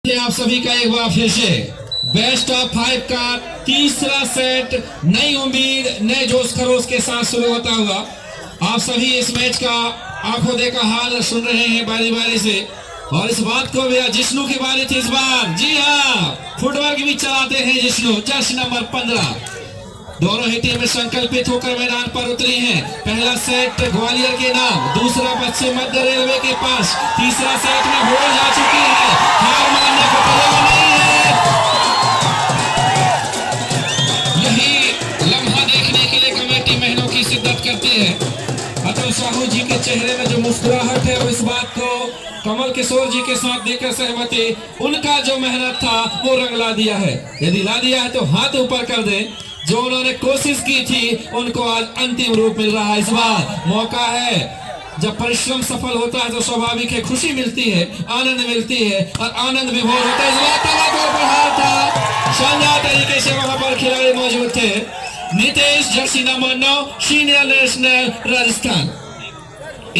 आप सभी का एक बार फिर से बेस्ट ऑफ 5 का तीसरा सेट नई उम्मीद नए जोश खरोश के साथ शुरू होता हुआ आप सभी इस मैच का आंखों देखा हाल सुन रहे हैं बारी बारी से। और इस बात को भी जिष्णु की बारी थी इस बार। जी हाँ, फुटवर्क भी चलाते हैं जिष्णु, जर्सी नंबर 15। दोनों ही टीमें संकल्पित होकर मैदान पर उतरी हैं। पहला सेट ग्वालियर के नाम, दूसरा पश्चिम मध्य रेलवे के पास। तीसरा सेट में हो जा चुकी है, हार मानने को तैयार नहीं है। यही लम्हा देखने के लिए कमेटी मेहनों की शिद्दत करती है। अतुल साहू जी के चेहरे में जो मुस्कुराहट है वो इस बात को कमल किशोर जी के साथ देकर सहमति, उनका जो मेहनत था वो रंग ला दिया है। यदि ला दिया है तो हाथ ऊपर कर दें। जो उन्होंने कोशिश की थी उनको आज अंतिम रूप मिल रहा है। इस बार मौका है, जब परिश्रम सफल होता है तो स्वाभाविक है खुशी मिलती है, आनंद मिलती है और आनंद विभोर होता है। इस बार तबादला प्रहार था, शानदार तरीके से वहां पर खिलाड़ी मौजूद थे। Nitish Jersey number 9, senior national Rajasthan.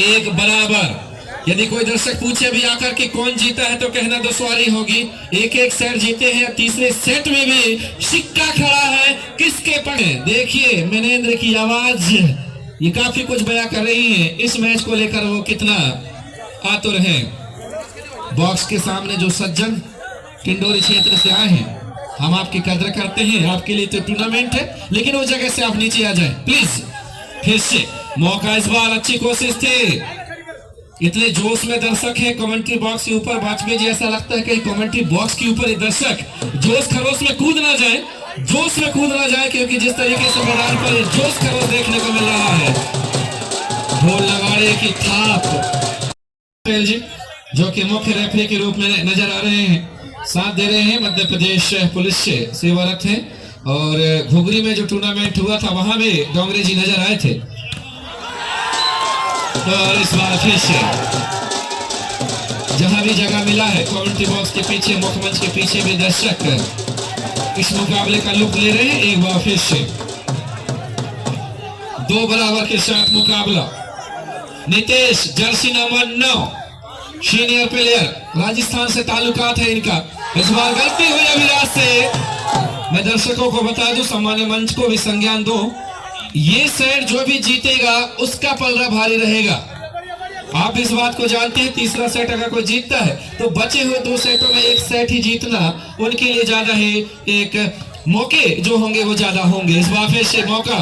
एक बराबर। यदि कोई दर्शक पूछे भी आकर कि कौन जीता है तो कहना दुश्वारी होगी। एक एक सेट जीते हैं, तीसरे सेट में भी सिक्का खड़ा है किसके पड़े। देखिए मनेंद्र की आवाज ये काफी कुछ बयां कर रही है इस मैच को लेकर, वो कितना आतुर है। बॉक्स के सामने जो सज्जन टिंडोरी क्षेत्र से आए हैं, हम आपकी कदर करते हैं। आपके लिए तो टूर्नामेंट है, लेकिन उस जगह से आप नीचे आ जाए प्लीज। फिर से मौका, इस बार अच्छी कोशिश थी। इतने जोश में दर्शक हैं कमेंट्री बॉक्स के ऊपर। वाजपेयी जी ऐसा लगता है कि कमेंट्री बॉक्स के ऊपर दर्शक जोश खरोश में कूद ना जाए, जोश में कूद ना जाए, क्योंकि जिस तरीके से मैदान पर जोश खरोश देखने को मिल रहा है। ढोल नगाड़े की थाप जी जो कि मुख्य रेफरी के रूप में नजर आ रहे हैं, साथ दे रहे हैं, मध्य प्रदेश पुलिस से सेवारत हैं। और घुघरी में जो टूर्नामेंट हुआ था वहां भी डोंगरे जी नजर आए थे। और इस बार फिर से जहां भी जगह मिला है कमेंट्री बॉक्स के पीछे, मुख्यमंच के पीछे भी दर्शक इस मुकाबले का लुत्फ ले रहे हैं। एक बार फिर से दो बराबर के साथ मुकाबला। Nitish Jersey number 9, senior player, Rajasthan से ताल्लुकात है इनका। इस बार गलती हुई अभिलाष से। मैं दर्शकों को बता दूं, सामान्य मंच को भी संज्ञान दो, ये सेट जो भी जीतेगा उसका पलड़ा भारी रहेगा। आप इस बात को जानते हैं, तीसरा सेट अगर कोई जीतता है तो बचे हुए 2 सेटों में एक सेट ही जीतना उनके लिए ज्यादा है, एक मौके जो होंगे वो ज्यादा होंगे। इस बार फिर से मौका,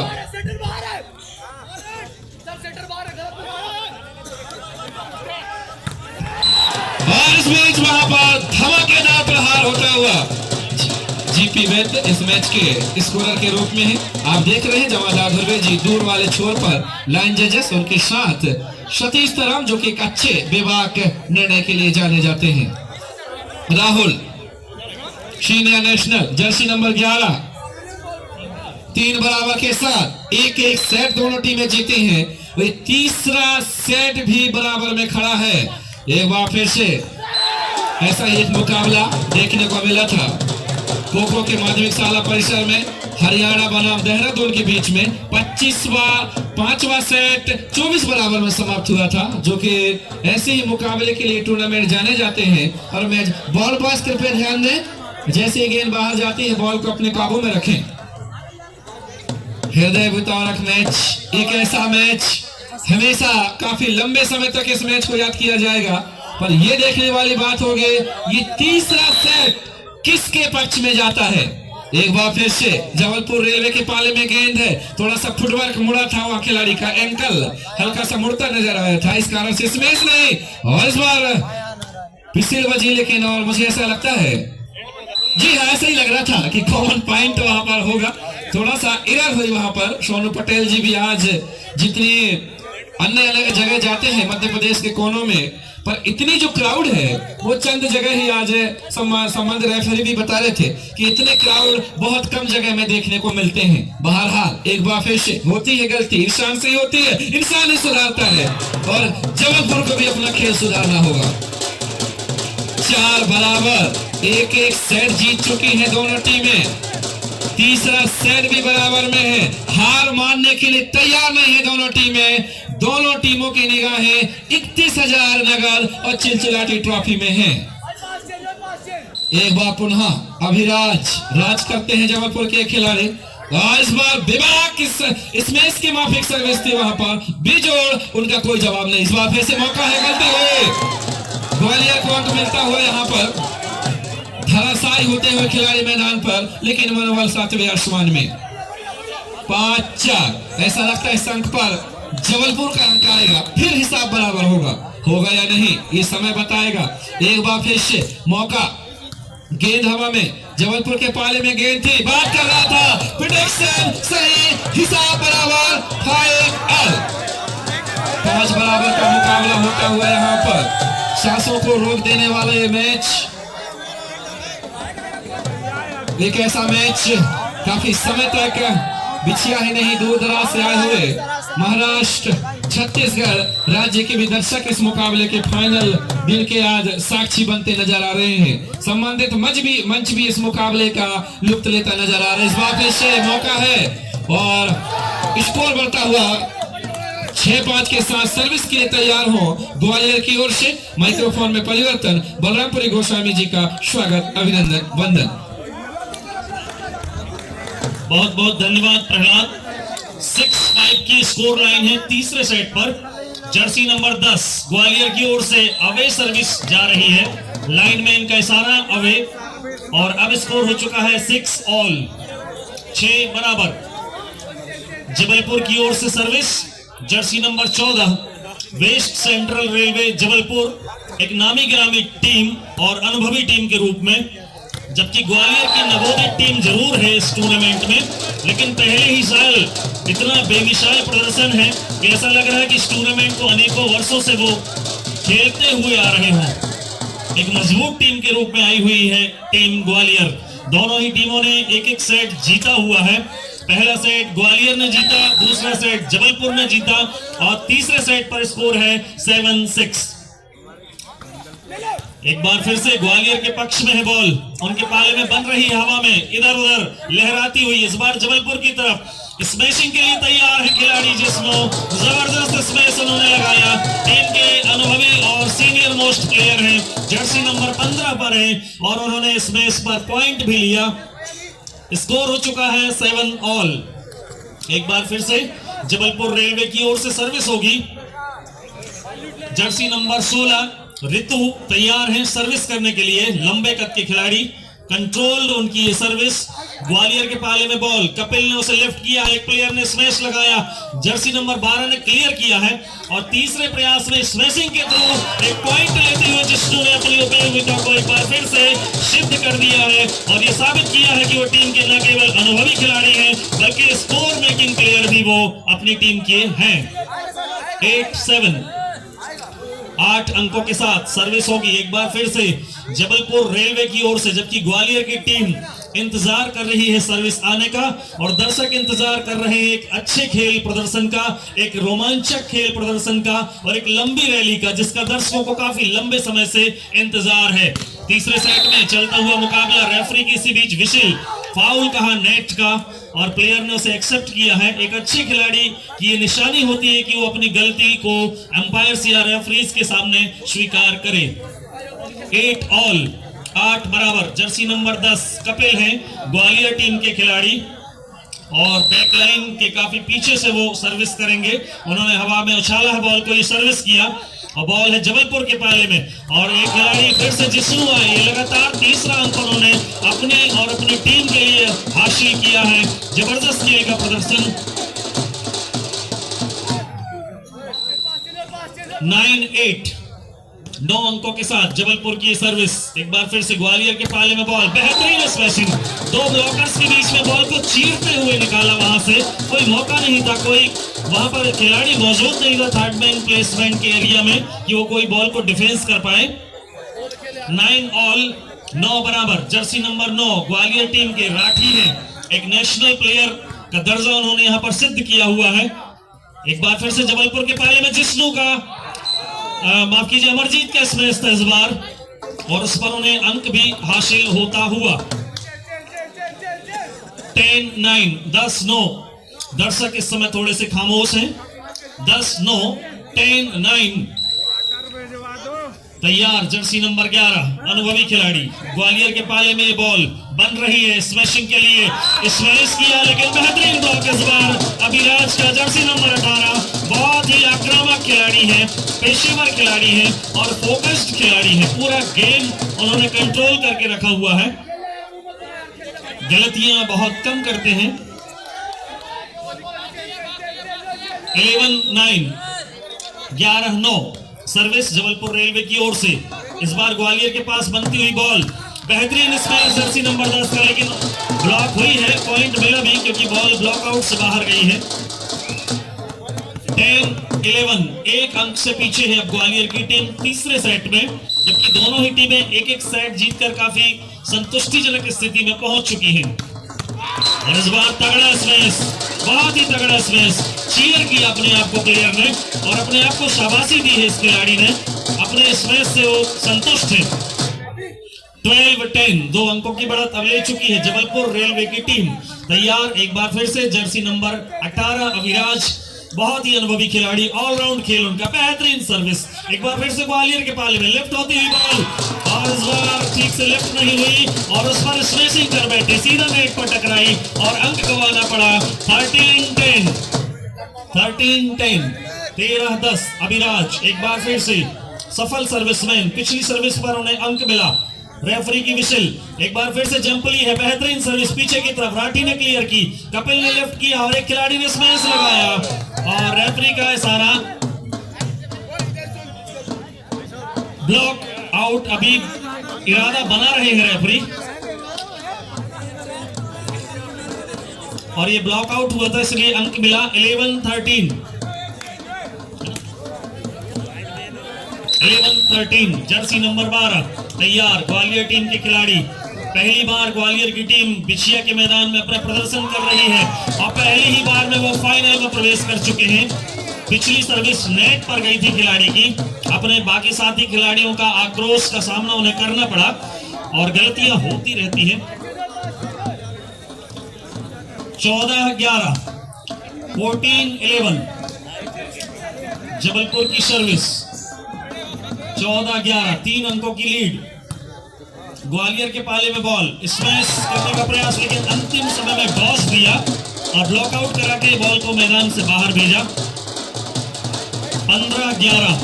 और इस बीच वहां पर धमाकेदार प्रहार होता हुआ जीपी वैद्य इस मैच के स्कोरर के रूप में है। आप देख रहे हैं जमादार ध्रुवे जी दूर वाले छोर पर लाइन जजेस, उनके साथ सतीश तराम जो कि एक अच्छे बेबाक निर्णय के लिए जाने जाते हैं। Rahul senior national Jersey number 11, 3 बराबर के साथ एक एक सेट दोनों टीमें जीती हैं। वही तीसरा सेट भी बराबर में खड़ा है। एक बार फिर से ऐसा ही एक मुकाबला देखने को मिला था खो-खो के माध्यमिक शाला परिसर में हरियाणा बनाम देहरादून के बीच में। 5वां सेट 24 बराबर में समाप्त हुआ था, जो कि ऐसे ही मुकाबले के लिए टूर्नामेंट जाने जाते हैं। और मैच बॉल पास कृपया ध्यान दें, जैसे गेंद बाहर जाती है बॉल को अपने काबू में रखें। हृदय वितारक मैच, एक ऐसा मैच हमेशा काफी लंबे समय तक इस मैच को याद किया जाएगा। पर यह देखने वाली बात होगी ये तीसरा सेट किसके पक्ष में जाता है। एक बार फिर से जबलपुर रेलवे के पाले में गेंद है, थोड़ा सा फुटवर्क मुड़ा था, वहां खिलाड़ी का एंकल हल्का सा मुड़ता नजर आया था, इस कारण से स्मैश नहीं। और इस बार पिछले बजी, लेकिन और मुझे ऐसा लगता है, जी हाँ ऐसा ही लग रहा था कि कॉमन पॉइंट वहां पर होगा। थोड़ा सा एरर हुई वहां पर। सोनू पटेल जी भी आज जितनी अन्य अलग जगह जाते हैं मध्य प्रदेश के कोनों में, पर इतनी जो क्राउड है वो चंद जगह ही आज संबंध रेफरी भी बता रहे थे कि इतने क्राउड बहुत कम जगह में देखने को मिलते हैं। बहरहाल एक बार फिर से होती है गलती, इंसान से ही होती है, इंसान ही सुधारता है। और जबलपुर को भी अपना खेल सुधारना होगा। 4 बराबर, एक एक सेट जीत चुकी हैं दोनों टीमें। तीसरा सेट भी बराबर में है, हार मानने के लिए तैयार नहीं है दोनों टीमें। दोनों टीमों की निगाहें 31,000 नगद और चिलचिलाटी ट्रॉफी में हैं। एक बार पुनः अभिराज राज करते हैं जबलपुर के खिलाड़ी। इस बार विभाग इसमें इसकी माफिक सर्विस थी, वहां पर बिजोड़, उनका कोई जवाब नहीं। इस बार फिर से मौका है, गलती हुई, ग्वालियर को अंक मिलता हुआ यहाँ पर धराशायी होते हुए खिलाड़ी मैदान पर, लेकिन मनोबल सातवें आसमान में। 5-4 ऐसा लगता है इस अंक पर जबलपुर का अंक आएगा, फिर हिसाब बराबर होगा या नहीं ये समय बताएगा। एक बार फिर से मौका, गेंद हवा में, जबलपुर के पाले में गेंद थी, बात कर रहा था, प्रेडिक्शन सही, हिसाब बराबर, 5 बराबर का मुकाबला होता हुआ यहाँ पर। सांसों को रोक देने वाला ये मैच, एक ऐसा मैच काफी समय तक बिछिया ही नहीं, दूर दराज से आए हुए महाराष्ट्र, छत्तीसगढ़ राज्य के भी दर्शक इस मुकाबले के फाइनल दिन के आज साक्षी बनते नजर आ रहे हैं। संबंधित मंच भी इस मुकाबले का लुत्फ लेता नजर आ रहा है। इस बार से मौका है और स्कोर बढ़ता हुआ 6-5 के साथ सर्विस के लिए तैयार हो ग्वालियर की ओर से। माइक्रोफोन में परिवर्तन, बलरामपुरी गोस्वामी जी का स्वागत, अभिनंदन, वंदन। बहुत बहुत धन्यवाद प्रहलाद। 6-5 की स्कोर लाइन है तीसरे सेट पर। जर्सी नंबर 10 ग्वालियर की ओर से अवे सर्विस जा रही है, लाइन में इनका इशारा अवे, और अब स्कोर हो चुका है 6-all, 6 बराबर। जबलपुर की ओर से service, jersey number 14 west central railway Jabalpur, एक नामी गिरामी टीम और अनुभवी टीम के रूप में, जबकि ग्वालियर की नवोदित टीम जरूर है इस टूर्नामेंट में, लेकिन पहले ही साल इतना बेमिसाल प्रदर्शन है कि ऐसा लग रहा है कि इस टूर्नामेंट को अनेकों वर्षों से वो खेलते हुए आ रहे हों। एक मजबूत टीम के रूप में आई हुई है टीम ग्वालियर। दोनों ही टीमों ने एक सेट जीता हुआ है। पहला सेट ग्वालियर ने जीता, दूसरा सेट जबलपुर ने जीता, और तीसरे सेट पर स्कोर है 7-6। एक बार फिर से ग्वालियर के पक्ष में है बॉल, उनके पाले में बन रही है, हवा में इधर उधर लहराती हुई। इस बार जबलपुर की तरफ स्मैशिंग के लिए तैयार है खिलाड़ी, जिसमें जबरदस्त स्मैश उन्होंने लगाया। टीम के अनुभवी और सीनियर मोस्ट प्लेयर हैं, जर्सी नंबर 15 पर है, और उन्होंने स्मैश पर पॉइंट भी लिया। स्कोर हो चुका है 7-all। एक बार फिर से जबलपुर रेलवे की ओर से सर्विस होगी। जर्सी नंबर 16 ऋतु तैयार हैं सर्विस करने के लिए, लंबे कद के खिलाड़ी, कंट्रोल्ड उनकी ये सर्विस। ग्वालियर के पाले में बॉल, कपिल ने उसे लिफ्ट किया, एक प्लेयर ने स्मैश लगाया, जर्सी नंबर 12 ने क्लियर किया है, और तीसरे प्रयास में स्मैशिंग के थ्रू एक पॉइंट लेते हुए जिष्णु ने अपनी उपयोगिता को एक बार फिर से सिद्ध कर दिया है, और ये साबित किया है कि वो टीम के न केवल अनुभवी खिलाड़ी हैं, बल्कि स्कोर मेकिंग प्लेयर भी वो अपनी टीम के हैं। 8-7, 8 अंकों के साथ सर्विस होगी एक बार फिर से जबलपुर रेलवे की ओर से, जबकि ग्वालियर की टीम इंतजार कर रही है सर्विस आने का, और दर्शक इंतजार कर रहे हैं एक अच्छे खेल प्रदर्शन का, एक रोमांचक खेल प्रदर्शन का, और एक लंबी रैली का, जिसका दर्शकों को काफी लंबे समय से इंतजार है। तीसरे सेट में चलता हुआ मुकाबला, रेफरी की इसी बीच विशिल, फाउल कहा नेट का, और प्लेयर ने उसे एक्सेप्ट किया है। एक अच्छे खिलाड़ी की ये निशानी होती है कि वो अपनी गलती को अंपायर्स या रेफरीज के सामने स्वीकार करे। 8-all, 8 बराबर। जर्सी नंबर 10 कपिल हैं, ग्वालियर टीम के खिलाड़ी, और बैकलाइन के काफी पीछे से वो सर्विस करेंगे। उन्होंने हवा में उछाला है बॉल को, ये सर्विस किया, और बॉल है जबलपुर के पाले में, और एक खिलाड़ी फिर से जिष्णु आए। ये लगातार तीसरा अंक उन्होंने अपने और अपनी टीम के लिए हासिल किया है। जबरदस्त खेल का प्रदर्शन। 9-8, 9 अंकों के साथ जबलपुर की सर्विस। एक बार फिर से ग्वालियर के पाले में बॉल, बेहतरीन स्मैशिंग, 2 ब्लॉकर्स के बीच में बॉल को चीरते हुए निकाला, वहां से कोई मौका नहीं था, कोई वहां पर खिलाड़ी मौजूद नहीं था थर्ड मैन प्लेसमेंट के एरिया में कि वो कोई बॉल को डिफेंस कर पाए। 9-all, 9 बराबर। जर्सी नंबर 9 ग्वालियर टीम के राठी है, एक नेशनल प्लेयर का दर्जा उन्होंने यहां पर सिद्ध किया हुआ है। एक बार फिर से जबलपुर के पाले में जिष्णु का माफ कीजिए अमरजीत का स्मैश था इस बार, और उस पर उन्हें अंक भी हासिल होता हुआ। 10-9, 10-9। दर्शक इस समय थोड़े से खामोश हैं। 10-9, 10-9। तैयार जर्सी नंबर 11 अनुभवी खिलाड़ी। ग्वालियर के पाले में ये बॉल बन रही है स्मैशिंग के लिए, स्मैश किया लेकिन बेहतरीन ब्लॉक इस बार अभिराज का जर्सी नंबर 18। बहुत ही आक्रामक खिलाड़ी है, पेशेवर खिलाड़ी है और फोकस्ड खिलाड़ी है। पूरा गेम उन्होंने कंट्रोल करके रखा हुआ है, गलतियां बहुत कम करते हैं। 11-9 11-9 सर्विस जबलपुर रेलवे की ओर से। इस बार ग्वालियर के पास बनती हुई बॉल, बेहतरीन स्मैश जर्सी नंबर 10 का, लेकिन ब्लॉक हुई है। पॉइंट मिला भी क्योंकि बॉल ब्लॉक आउट से बाहर गई है। 10-11 एक अंक से पीछे है अब ग्वालियर की टीम तीसरे सेट में, जबकि दोनों ही टीमें एक एक सेट जीतकर काफी संतुष्टिजनक स्थिति में पहुंच चुकी हैं। और इस बार तगड़ा स्मैश, बहुत ही तगड़ा स्मैश। चीयर किया अपने आप को प्लेयर ने और अपने आप को शाबाशी दी है इस खिलाड़ी ने, अपने स्मैश से वो संतुष्ट है। 12-10 2 अंकों की बढ़त अब ले चुकी है जबलपुर रेलवे की टीम। तैयार एक बार फिर से जर्सी नंबर 18 अभिराज, बहुत ही अनुभवी खिलाड़ी, ऑलराउंड खेल उनका, बेहतरीन सर्विस। एक बार फिर से ग्वालियर के पाले में लेफ्ट होती हुई बॉल और इस बार ठीक से लेफ्ट नहीं हुई और उस पर स्मैशिंग कर बैठे, सीधा नेट पर टकराई और अंक गंवाना पड़ा। 13-10 13-10 अभिराज एक बार फिर से सफल सर्विसमैन। पिछली सर्विस पर उन्हें अंक मिला। रेफरी की विशल, एक बार फिर से जंप ली है, बेहतरीन सर्विस पीछे की तरफ, राठी ने क्लियर की, कपिल ने लेफ्ट किया और एक खिलाड़ी ने स्मैश लगाया और रेफरी का इशारा ब्लॉक आउट। अभी इरादा बना रहे हैं रेफरी और ये ब्लॉक आउट हुआ था इसलिए अंक मिला। 11-13 जर्सी नंबर 12 तैयार ग्वालियर टीम के खिलाड़ी। पहली बार ग्वालियर की टीम बिछिया के मैदान में अपना प्रदर्शन कर रही है और पहली ही बार में वो फाइनल में प्रवेश कर चुके हैं। पिछली सर्विस नेट पर गई थी खिलाड़ी की, अपने बाकी साथी खिलाड़ियों का आक्रोश का सामना उन्हें करना पड़ा और गलतियां होती रहती हैं। 14-11 14-11 जबलपुर की सर्विस। 14-11 3 अंकों की लीड। ग्वालियर के पाले में बॉल, स्मैश करने का प्रयास लेकिन अंतिम समय में डॉस दिया और ब्लॉकआउट करा के बॉल को मैदान से बाहर भेजा। 15-11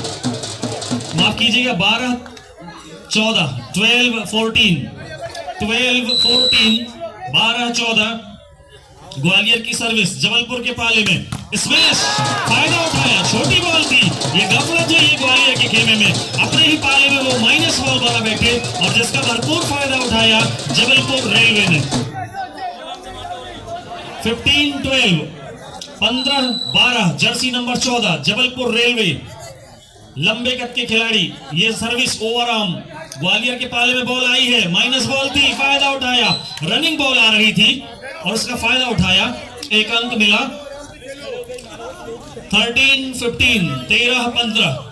माफ कीजिएगा 12-14 12-14 12-14 ग्वालियर की सर्विस जबलपुर के पाले में। स्मैश, फायदा उठाया, छोटी बॉल थी, ये गफलत हुई है ग्वालियर के खेमे में। अपने ही पाले में वो माइनस बॉल बना बैठे और जिसका भरपूर फायदा उठाया जबलपुर रेलवे ने। 15-12 15-12 जर्सी नंबर 14 जबलपुर रेलवे। लंबे कद के खिलाड़ी, ये सर्विस ओवर आर्म, ग्वालियर के पाले में बॉल आई है, माइनस बॉल थी, फायदा उठाया, रनिंग बॉल आ रही थी और उसका फायदा उठाया, एक अंक मिला। 13-15 13-15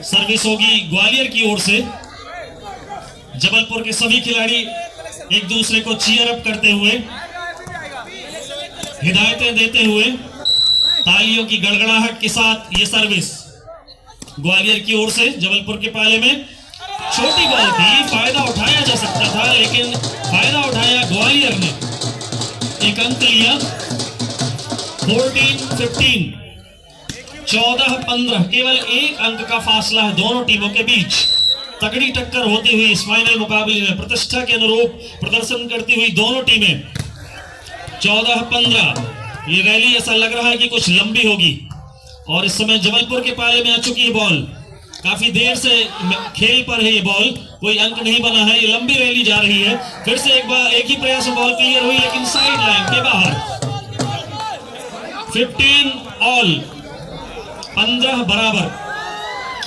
सर्विस होगी ग्वालियर की ओर से। जबलपुर के सभी खिलाड़ी एक दूसरे को चीयर अप करते हुए, हिदायतें देते हुए, तालियों की गड़गड़ाहट के साथ ये सर्विस ग्वालियर की ओर से जबलपुर के पाले में। छोटी बॉल थी, फायदा उठाया जा सकता था लेकिन फायदा उठाया ग्वालियर ने, एक अंक लिया। 14-15 14-15 केवल एक अंक का फासला है दोनों टीमों के बीच। तगड़ी टक्कर होती हुई इस फाइनल मुकाबले में प्रतिष्ठा के अनुरूप प्रदर्शन करती हुई दोनों टीमें। 14-15 ये रैली ऐसा लग रहा है कि कुछ लंबी होगी और इस समय जबलपुर के पाले में आ चुकी है बॉल। काफी देर से खेल पर है ये बॉल, कोई अंक नहीं बना है, ये लंबी रैली जा रही है। फिर से एक बार एक ही प्रयास में बॉल क्लियर हुई लेकिन साइड लाइन के बाहर। 15 ऑल 15 बराबर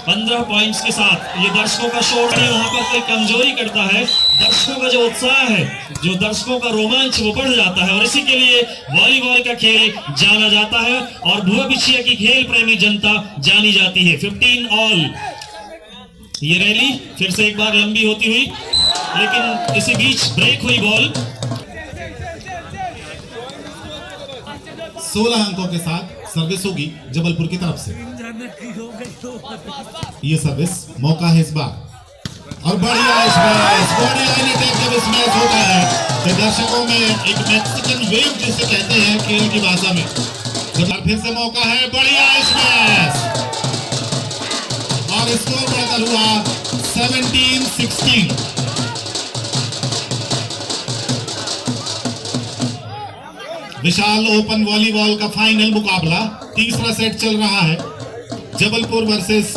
15 पॉइंट्स के साथ ये दर्शकों का शोर है, वहां पर कोई कमजोरी करता है, दर्शकों का जो उत्साह है, जो दर्शकों का रोमांच वो बढ़ जाता है और इसी के लिए वॉलीबॉल का खेल जाना जाता है और भुआ बिछिया की खेल प्रेमी जनता जानी जाती है। 15 ऑल ये रैली फिर से एक बार लंबी होती हुई लेकिन इसी बीच ब्रेक हुई बॉल। 16 अंकों के साथ सर्विस होगी जबलपुर की तरफ से। ये सर्विस मौका है इस बार और बढ़िया स्मैश, बॉडी लाइन अटैक जब स्मैश होता है तो दर्शकों में एक मैक्सिकन वेव जिसे कहते हैं खेल की भाषा में। फिर से मौका है, बढ़िया स्मैश और स्कोर बढ़कर हुआ 17-16। विशाल ओपन वॉलीबॉल का फाइनल मुकाबला, तीसरा सेट चल रहा है जबलपुर वर्सेस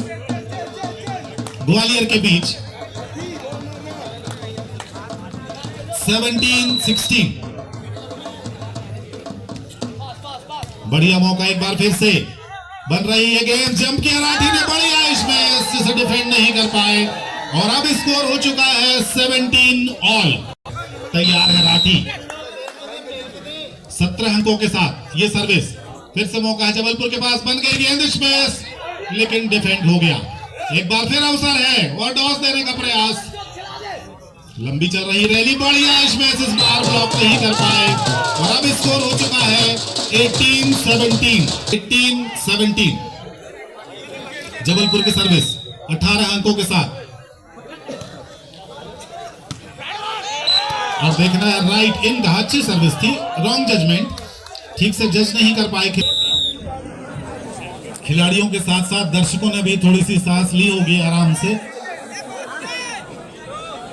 ग्वालियर के बीच। 17-16। बढ़िया मौका एक बार फिर से बन रही है गेम, जंप किया राठी ने, बढ़िया इसमें जिसे डिफेंड नहीं कर पाए और अब स्कोर हो चुका है 17 ऑल। तैयार है राठी 17 अंकों के साथ। ये सर्विस फिर से मौका है जबलपुर के पास, बन गई गेंद स्मैश लेकिन डिफेंड हो गया। एक बार फिर अवसर है और टॉस देने का प्रयास, लंबी चल रही रैली, बढ़िया स्मैश इस बार ब्लॉक नहीं कर पाए और अब स्कोर हो चुका है 18-17। जबलपुर की सर्विस 18 अंकों के साथ। और देखना है राइट इन द, अच्छी सर्विस थी, रॉन्ग जजमेंट, ठीक से जज नहीं कर पाए खिलाड़ियों के साथ साथ दर्शकों ने भी थोड़ी सी सांस ली होगी आराम से।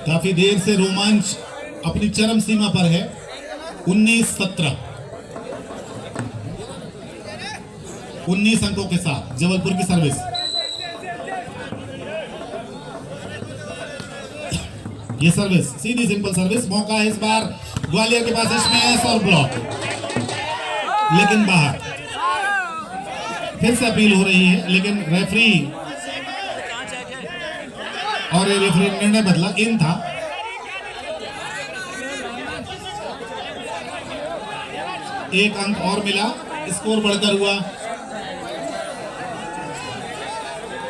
काफी देर से रोमांच अपनी चरम सीमा पर है। 19-17 19 अंकों के साथ जबलपुर की सर्विस। ये सर्विस सीधी सिंपल सर्विस, मौका है इस बार ग्वालियर के पास स्मैश और ब्लॉक लेकिन बाहर। फिर से अपील हो रही है लेकिन रेफरी और ये रेफरी ने निर्णय बदला, इन था। एक अंक और मिला, स्कोर बढ़कर हुआ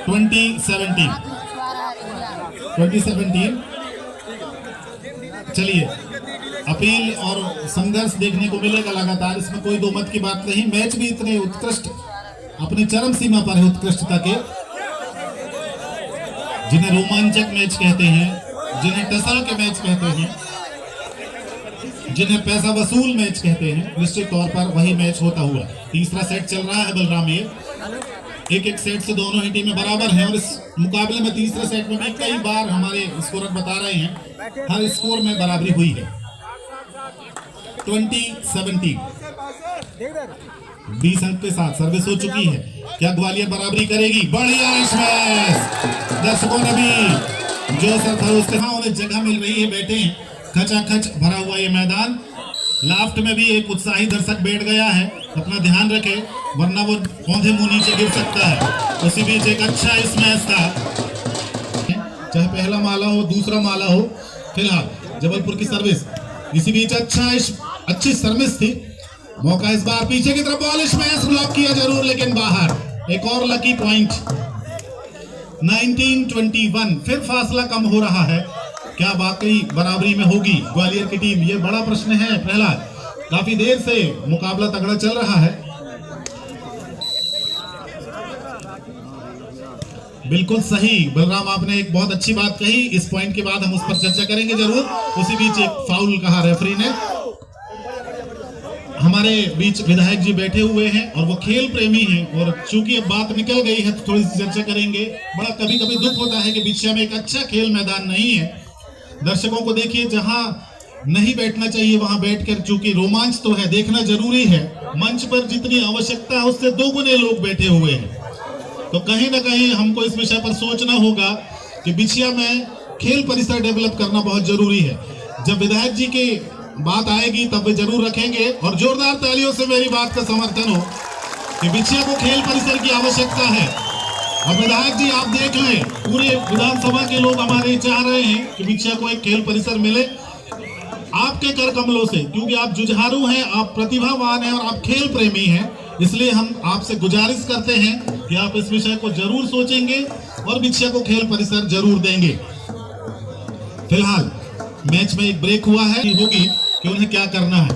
20-17। चलिए अपील और संघर्ष देखने को मिलेगा लगातार, इसमें कोई दो मत की बात नहीं। मैच भी इतने उत्कृष्ट अपनी चरम सीमा पर है उत्कृष्टता के, जिन्हें रोमांचक मैच कहते हैं, जिन्हें टसल के मैच कहते हैं, जिन्हें पैसा वसूल मैच कहते हैं, निश्चित तौर पर वही मैच होता हुआ। तीसरा सेट चल रहा है बलराम, ये एक सेट से दोनों ही टीमें बराबर हैं और इस मुकाबले में तीसरे सेट में भी कई बार हमारे स्कोरर बता रहे हैं हर स्कोर में बराबरी हुई है। 20-17 20 अंक के साथ सर्विस हो चुकी है। क्या ग्वालियर बराबरी करेगी? बढ़िया स्मैश, दर्शकों ने भी जो सर था उसके हाँ उन्हें जगह मिल रही है, बैठे हैं, खचाखच भरा हुआ ये मैदान। लाफ्ट में भी एक उत्साही दर्शक बैठ गया है, अपना ध्यान रखे वरना वो औंधे मुंह नीचे गिर सकता है। उसी बीच एक अच्छा स्मैश था, चाहे पहला माला हो दूसरा माला हो। फिलहाल जबलपुर की सर्विस, इसी बीच अच्छी सर्विस थी। मौका इस बार पीछे की तरफ, बॉल स्मैश, ब्लॉक किया जरूर लेकिन बाहर। एक और लकी पॉइंट। 19-21 फिर फासला कम हो रहा है। क्या वाकई बराबरी में होगी ग्वालियर की टीम? ये बड़ा प्रश्न है प्रहलाद। काफी देर से मुकाबला तगड़ा चल रहा है। बिल्कुल सही बलराम, आपने एक बहुत अच्छी बात कही। इस पॉइंट के बाद हम उस पर चर्चा करेंगे जरूर। उसी बीच एक फाउल कहा रेफरी ने। हमारे बीच विधायक जी बैठे हुए हैं और वो खेल प्रेमी हैं और चूंकि अब बात निकल गई है तो थोड़ी सी चर्चा करेंगे। बड़ा कभी कभी दुख होता है कि बिछिया में एक अच्छा खेल मैदान नहीं है। दर्शकों को देखिए, जहां नहीं बैठना चाहिए वहां बैठकर, चूंकि रोमांच तो है, देखना जरूरी है। मंच पर जितनी आवश्यकता है उससे 2 गुने लोग बैठे हुए हैं। तो कहीं ना कहीं हमको इस विषय पर सोचना होगा कि बिछिया में खेल परिसर डेवलप करना बहुत जरूरी है। जब विधायक जी की बात आएगी तब वे जरूर रखेंगे और जोरदार तालियों से मेरी बात का समर्थन हो कि बिछिया को खेल परिसर की आवश्यकता है। और विधायक जी आप देख लें, पूरे विधानसभा के लोग हमारे चाह रहे हैं कि बिछिया को एक खेल परिसर मिले आपके कर कमलों से, क्योंकि आप जुझारू हैं, आप प्रतिभावान हैं और आप खेल प्रेमी हैं। इसलिए हम आपसे गुजारिश करते हैं कि आप इस विषय को जरूर सोचेंगे और बिछिया को खेल परिसर जरूर देंगे। फिलहाल मैच में एक ब्रेक हुआ है, होगी कि उन्हें क्या करना है।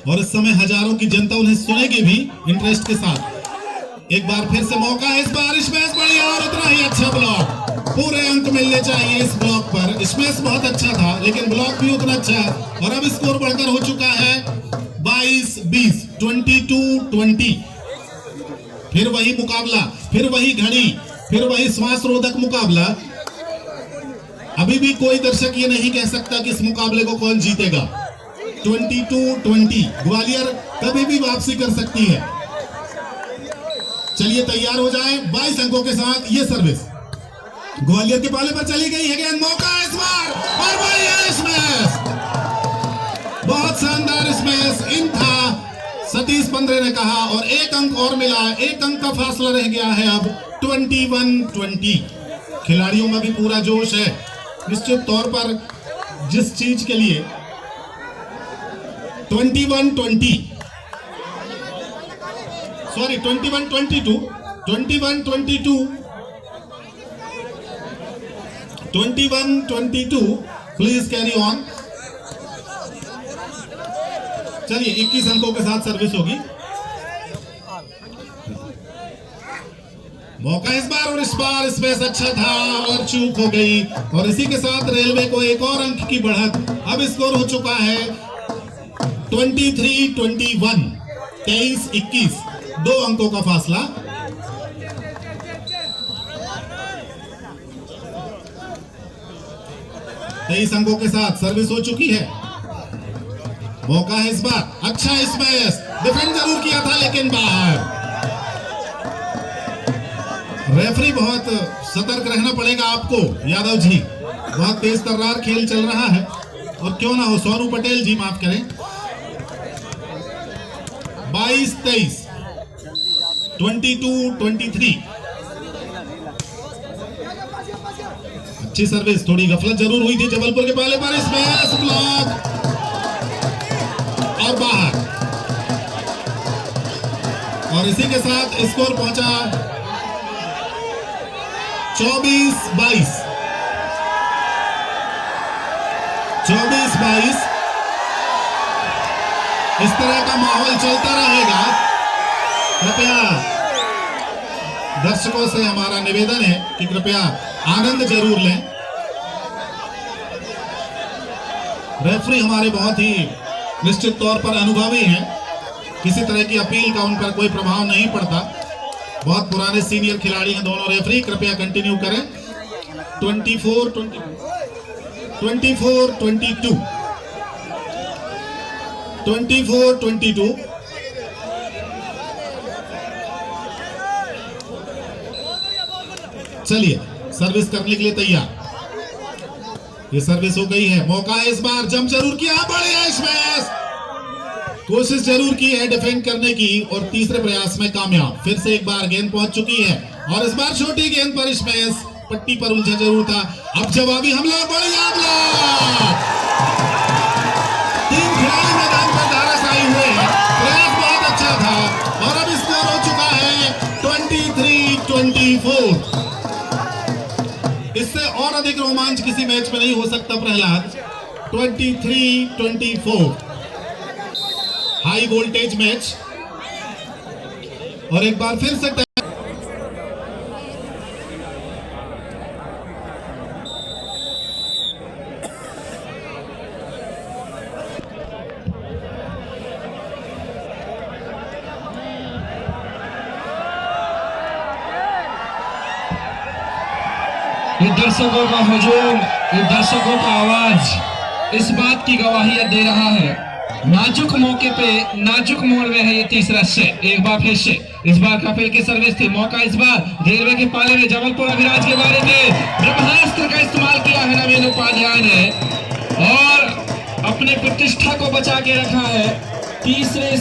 और इस समय हजारों की जनता उन्हें सुनेगी भी इंटरेस्ट के साथ। एक बार फिर से मौका है, इस बार स्मैश बढ़िया और उतना ही अच्छा ब्लॉक। पूरे अंक मिलने चाहिए इस ब्लॉक पर। स्मैश बहुत अच्छा था लेकिन ब्लॉक भी उतना अच्छा। और अब स्कोर बढ़कर हो चुका है 22-20, 22-20। फिर वही मुकाबला, फिर वही घड़ी, फिर वही श्वास रोधक मुकाबला। अभी भी कोई दर्शक ये नहीं कह सकता कि इस मुकाबले को कौन जीतेगा। 22-20 ग्वालियर कभी भी वापसी कर सकती है। चलिए तैयार हो जाए। 22 अंकों के साथ ये सर्विस ग्वालियर के पाले पर चली गई है। गेंद मौका इस बार और बढ़िया स्मैश, बहुत शानदार स्मैश इन था। सतीश पंद्रे ने कहा और एक अंक और मिला। एक अंक का फासला रह गया है अब 21-20। खिलाड़ियों में भी पूरा जोश है। निश्चित तौर पर जिस चीज के लिए 21-20 सॉरी 21-22 21-22 प्लीज कैरी ऑन। चलिए 21 अंकों के साथ सर्विस होगी। मौका इस बार और इस बार स्पेस अच्छा था और चूक हो गई और इसी के साथ रेलवे को एक और अंक की बढ़त। अब स्कोर हो चुका है 23-21, 23-21, 2 अंकों का फासला। तेईस अंकों के साथ सर्विस हो चुकी है। मौका है इस बार, अच्छा स्मैश, डिफेंड जरूर किया था लेकिन बाहर। रेफरी बहुत सतर्क रहना पड़ेगा आपको यादव जी, बहुत तेज तर्रार खेल चल रहा है। और क्यों ना हो सोनू पटेल जी, माफ करें। 22-23, 22-23। अच्छी सर्विस, थोड़ी गफलत जरूर हुई थी जबलपुर के पाले पर। स्मैश, ब्लॉक और बाहर। और इसी के साथ स्कोर पहुंचा 24-22, 24-22। इस तरह का माहौल चलता रहेगा। कृपया दर्शकों से हमारा निवेदन है कि कृपया आनंद जरूर लें। रेफरी हमारे बहुत ही निश्चित तौर पर अनुभवी हैं, किसी तरह की अपील का उन पर कोई प्रभाव नहीं पड़ता। बहुत पुराने सीनियर खिलाड़ी हैं दोनों रेफरी। कृपया कंटिन्यू करें। 24-22, 24-22। चलिए सर्विस करने के लिए तैयार। ये सर्विस हो गई है। मौका है इस बार, जंप जरूर किया, बढ़िया स्मैश, कोशिश जरूर की है डिफेंड करने की और तीसरे प्रयास में कामयाब। फिर से एक बार गेंद पहुंच चुकी है और इस बार छोटी गेंद पर स्मैश, पट्टी पर उलझा जरूर था। अब जवाबी हमला, बढ़िया ब्लॉक। 3 खिलाड़ी मैदान पर धाराशायी हुए हैं। प्रयास बहुत अच्छा था और अब स्कोर हो चुका है 23-24। इससे और अधिक रोमांच किसी मैच में नहीं हो सकता प्रहलाद। 23-24 high voltage match. और एक बार फिर से ये दर्शकों का हुजूम, ये दर्शकों का आवाज इस बात की गवाही दे रहा है। नाजुक मौके पे, नाजुक मोड़ में है ये तीसरा सेट। एक बार फिर से इस बार कपिल की सर्विस थी। मौका इस बार रेलवे के पाले में जबलपुर अभिराज के बारे में ब्रह्मास्त्र का इस्तेमाल किया है नवीन उपाध्याय ने और अपने प्रतिष्ठा को बचा के रखा है। तीसरे सेट